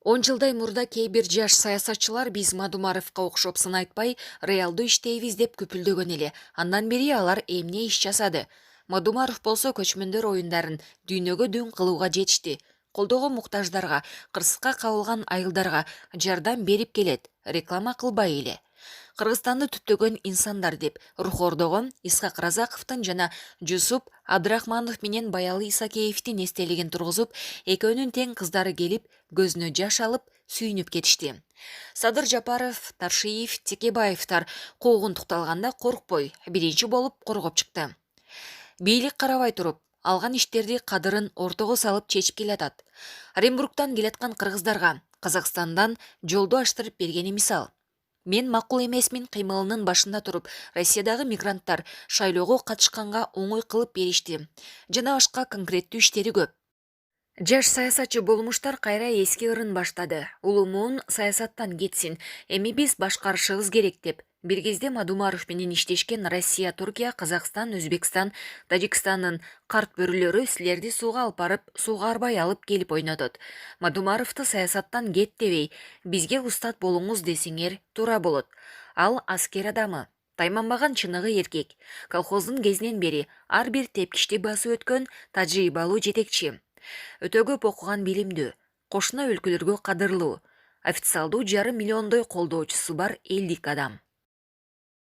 10 жылдай мурда кээ бир жаш саясатчылар биз Мадумаровго окшоп сын айтпай, реалдуу иштейбиз деп күпүлдөгөн эле. Андан бери алар эмне иш жасады? Мадумаров болсо көчмөндөр оюндарын дүйнөгө дүн кылууга жетишти. Колдоого муктаждарга, кырсыкка кабылган айылдарга жардам берип келет. Реклама кылбай эле. Кыргызстанды түптөгөн инсандар деп рухордогон Исхак Разаковдун жана Жусуп Абдрахманов менен Баялы Исакеевдин эстелигин тургузуп, экөөнүн тең кыздары келип, көзүнө жаш алып, сүйүнүп кетишти. Садыр Жапаров, Таршиев, Текебаевтар куугунтукталганда коркпой, биринчи болуп коргоп чыкты. Бийлик карабай туруп, алган иштерди кадырын ортого салып чечип келатат. Оренбургтан келаткан кыргыздарга Казакстандан жолду аштырып бергени мисал. Мен макул эмесмин кыймылынын башында туруп, Россиядагы мигранттар шайлоого катышканга оңой кылып беришти. Жана башка конкреттүү иштери көп. Жаш саясатчы болмуштар кайра эски ырын баштады. Улумуун саясаттан кетсин, эми биз башкарышыбыз керек деп. Бир кезде Мадумаров менен иштешкен Россия, Туркия, Казакстан, Өзбекстан, Тажикстандын карт бөрүлөрү силерди сууга алып барып, сууга арбай алып келип ойнотот. Мадумаровду саясаттан кет дебей, бизге устат болуңуз десеңер туура болот. Ал аскер адамы. Тайманбаган чыныгы эркек. Колхоздун кезинен бери ар бир тепкичти басып өткөн тажрыйбалуу жетекчи. Өтө көп окуган, билимдүү, кошуна өлкөлөргө кадырлуу, официалдуу жарым миллиондой колдоочусу бар элдик адам.